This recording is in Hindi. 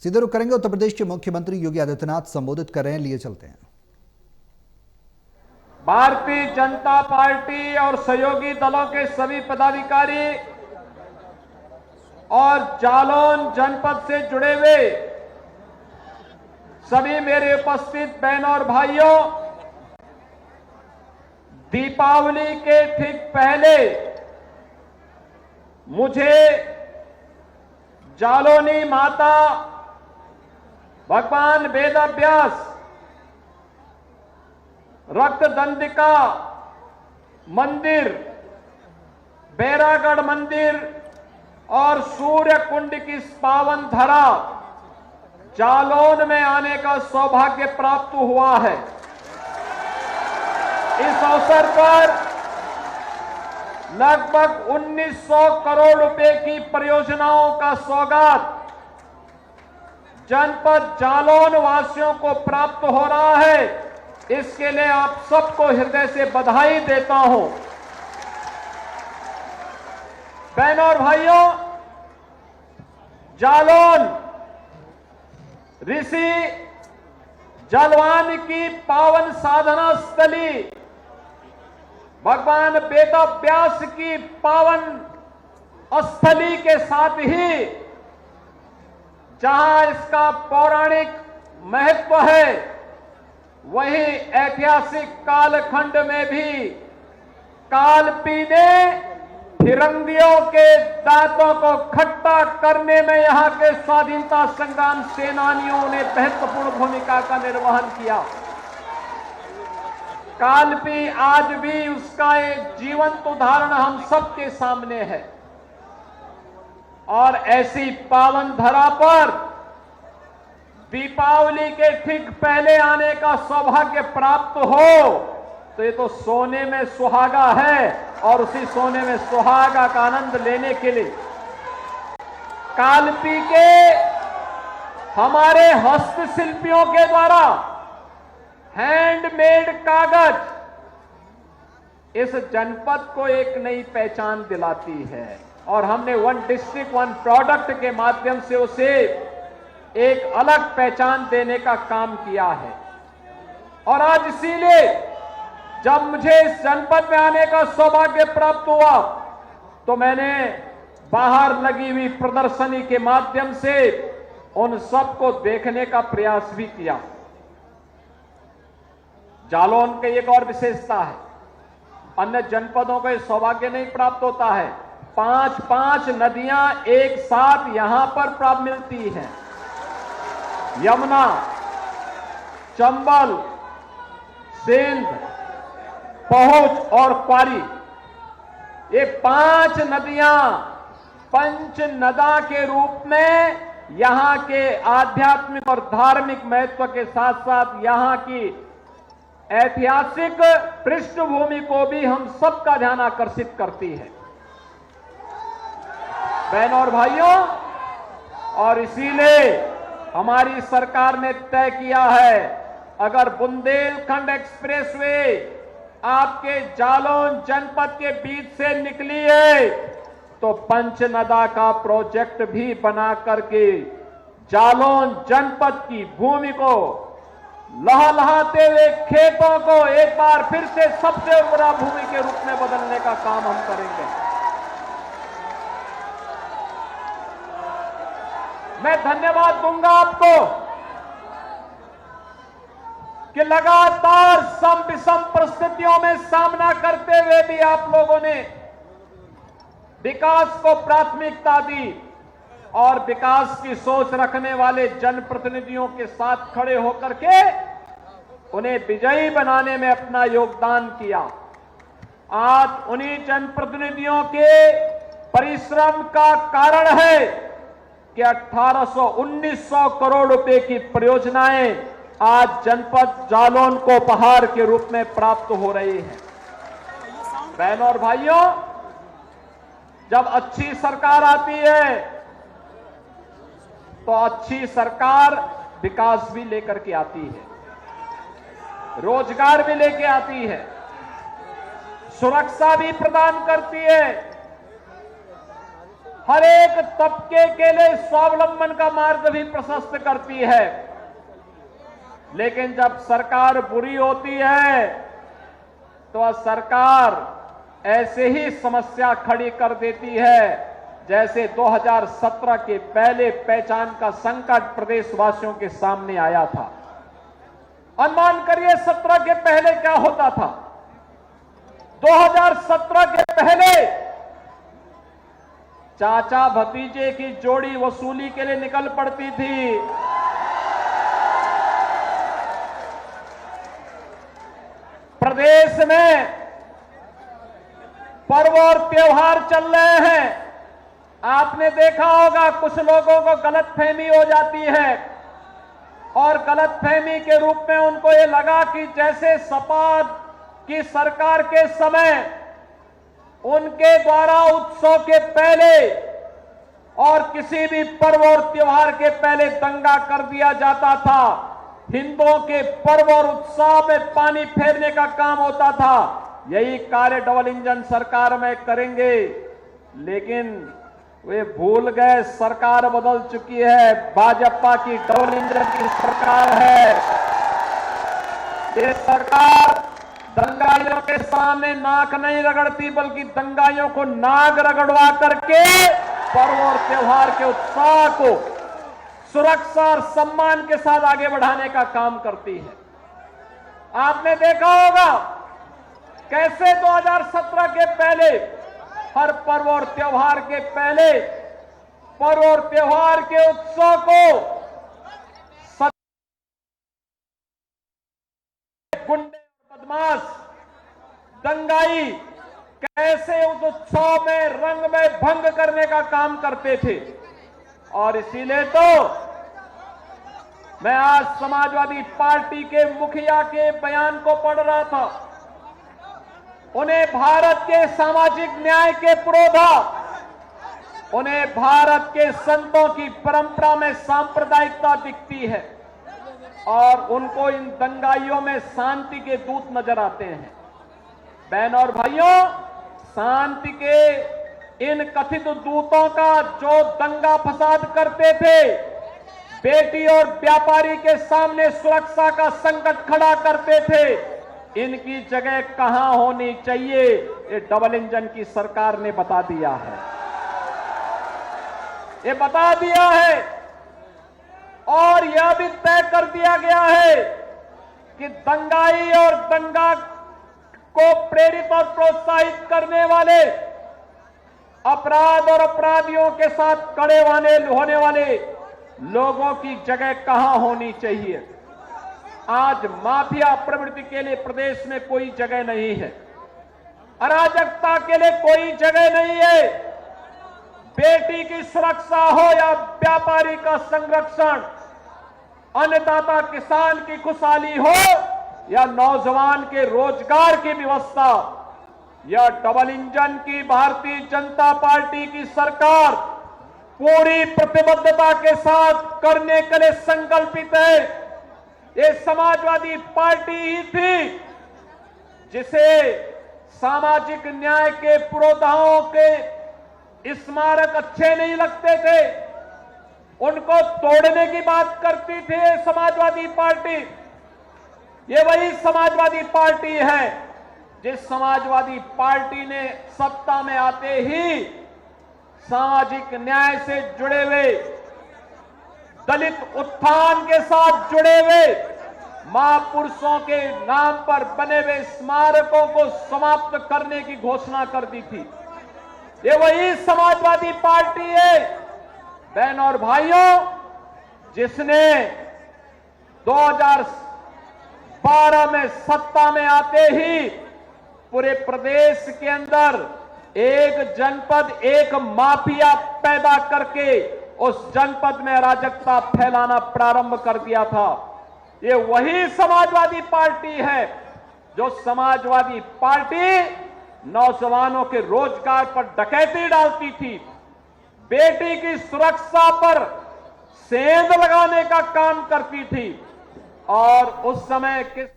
सीधे रुख करेंगे उत्तर प्रदेश के मुख्यमंत्री योगी आदित्यनाथ संबोधित कर रहे हैं, लिए चलते हैं। भारतीय जनता पार्टी और सहयोगी दलों के सभी पदाधिकारी और जालौन जनपद से जुड़े हुए सभी मेरे उपस्थित बहनों और भाइयों, दीपावली के ठीक पहले मुझे जालौनी माता भगवान वेदव्यास, रक्तदंडिका मंदिर, बैरागढ़ मंदिर और सूर्य कुंड की इस पावन धरा जालौन में आने का सौभाग्य प्राप्त हुआ है। इस अवसर पर लगभग 1900 करोड़ रुपए की परियोजनाओं का सौगात जनपद जालौन वासियों को प्राप्त हो रहा है। इसके लिए आप सबको हृदय से बधाई देता हूं। बहनों और भाइयों, जालौन ऋषि जलवान की पावन साधना स्थली, भगवान वेदव्यास की पावन स्थली के साथ ही जहां इसका पौराणिक महत्व है, वहीं ऐतिहासिक कालखंड में भी कालपी ने फिरंगियों के दांतों को खट्टा करने में यहां के स्वाधीनता संग्राम सेनानियों ने महत्वपूर्ण भूमिका का निर्वहन किया। कालपी आज भी उसका एक जीवंत उदाहरण हम सबके सामने है और ऐसी पावन धरा पर दीपावली के ठीक पहले आने का सौभाग्य प्राप्त हो तो ये तो सोने में सुहागा है और उसी सोने में सुहागा का आनंद लेने के लिए कालपी के हमारे हस्तशिल्पियों के द्वारा हैंडमेड कागज इस जनपद को एक नई पहचान दिलाती है और हमने वन डिस्ट्रिक्ट वन प्रोडक्ट के माध्यम से उसे एक अलग पहचान देने का काम किया है। और आज इसीलिए जब मुझे इस जनपद में आने का सौभाग्य प्राप्त हुआ तो मैंने बाहर लगी हुई प्रदर्शनी के माध्यम से उन सबको देखने का प्रयास भी किया। जालौन की एक और विशेषता है, अन्य जनपदों को यह सौभाग्य नहीं प्राप्त होता है। 5-5 नदियां एक साथ यहां पर प्राप्त मिलती हैं। यमुना, चंबल, सिंध, पहुंच और क्वारी, ये 5 नदियां पंच नदा के रूप में यहां के आध्यात्मिक और धार्मिक महत्व के साथ साथ यहां की ऐतिहासिक पृष्ठभूमि को भी हम सबका ध्यान आकर्षित करती है। बहनों और भाइयों, और इसीलिए हमारी सरकार ने तय किया है, अगर बुंदेलखंड एक्सप्रेसवे आपके जालौन जनपद के बीच से निकली है तो पंचनदा का प्रोजेक्ट भी बना करके जालौन जनपद की भूमि को लहलहाते हुए खेतों को एक बार फिर से सबसे उर्वरा भूमि के रूप में बदलने का काम हम करेंगे। मैं धन्यवाद दूंगा आपको कि लगातार सम विषम परिस्थितियों में सामना करते हुए भी आप लोगों ने विकास को प्राथमिकता दी और विकास की सोच रखने वाले जनप्रतिनिधियों के साथ खड़े होकर के उन्हें विजयी बनाने में अपना योगदान किया। आज उन्हीं जनप्रतिनिधियों के परिश्रम का कारण है कि 1800-1900 करोड़ रुपए की परियोजनाएं आज जनपद जालौन को उपहार के रूप में प्राप्त हो रही है। बहनों और भाइयों, जब अच्छी सरकार आती है तो अच्छी सरकार विकास भी लेकर के आती है, रोजगार भी लेके आती है, सुरक्षा भी प्रदान करती है, हर एक तबके के लिए स्वावलंबन का मार्ग भी प्रशस्त करती है। लेकिन जब सरकार बुरी होती है तो सरकार ऐसे ही समस्या खड़ी कर देती है जैसे 2017 के पहले पहचान का संकट प्रदेशवासियों के सामने आया था। अनुमान करिए 17 के पहले क्या होता था। 2017 के पहले चाचा भतीजे की जोड़ी वसूली के लिए निकल पड़ती थी। प्रदेश में पर्व और त्योहार चल रहे हैं। आपने देखा होगा कुछ लोगों को गलतफहमी हो जाती है और गलतफहमी के रूप में उनको ये लगा कि जैसे सपा की सरकार के समय उनके द्वारा उत्सव के पहले और किसी भी पर्व और त्योहार के पहले दंगा कर दिया जाता था, हिंदुओं के पर्व और उत्सव में पानी फेरने का काम होता था। यही कार्य डबल इंजन सरकार में करेंगे। लेकिन वे भूल गए सरकार बदल चुकी है, भाजपा की डबल इंजन की सरकार है। ये सरकार दंगाइयों के सामने नाक नहीं रगड़ती बल्कि दंगाइयों को नाक रगड़वा करके पर्व और त्योहार के उत्साह को सुरक्षा और सम्मान के साथ आगे बढ़ाने का काम करती है। आपने देखा होगा कैसे 2017 के पहले हर पर्व और त्योहार के पहले पर्व और त्योहार के उत्सव को गुंडे बदमाश दंगाई कैसे उस उत्सव में रंग में भंग करने का काम करते थे। और इसीलिए तो मैं आज समाजवादी पार्टी के मुखिया के बयान को पढ़ रहा था। उन्हें भारत के सामाजिक न्याय के पुरोधा, उन्हें भारत के संतों की परंपरा में सांप्रदायिकता दिखती है और उनको इन दंगाइयों में शांति के दूत नजर आते हैं। बहनों और भाइयों, शांति के इन कथित दूतों का जो दंगा फसाद करते थे, बेटी और व्यापारी के सामने सुरक्षा का संकट खड़ा करते थे, इनकी जगह कहां होनी चाहिए ये डबल इंजन की सरकार ने बता दिया है। ये बता दिया है और यह भी तय कर दिया गया है कि दंगाई और दंगा को प्रेरित और प्रोत्साहित करने वाले अपराध और अपराधियों के साथ खड़े होने वाले लोगों की जगह कहां होनी चाहिए। आज माफिया प्रवृत्ति के लिए प्रदेश में कोई जगह नहीं है, अराजकता के लिए कोई जगह नहीं है। बेटी की सुरक्षा हो या व्यापारी का संरक्षण, अन्नदाता किसान की खुशहाली हो या नौजवान के रोजगार की व्यवस्था, यह डबल इंजन की भारतीय जनता पार्टी की सरकार पूरी प्रतिबद्धता के साथ करने के लिए संकल्पित है। ये समाजवादी पार्टी ही थी जिसे सामाजिक न्याय के पुरोधाओं के स्मारक अच्छे नहीं लगते थे, उनको तोड़ने की बात करती थी समाजवादी पार्टी। ये वही समाजवादी पार्टी है जिस समाजवादी पार्टी ने सत्ता में आते ही सामाजिक न्याय से जुड़े हुए, दलित उत्थान के साथ जुड़े हुए महापुरुषों के नाम पर बने हुए स्मारकों को समाप्त करने की घोषणा कर दी थी। ये वही समाजवादी पार्टी है बहनों और भाइयों जिसने 2012 में सत्ता में आते ही पूरे प्रदेश के अंदर एक जनपद एक माफिया पैदा करके उस जनपद में अराजकता फैलाना प्रारंभ कर दिया था। ये वही समाजवादी पार्टी है जो समाजवादी पार्टी नौजवानों के रोजगार पर डकैती डालती थी, बेटी की सुरक्षा पर सेंध लगाने का काम करती थी और उस समय किस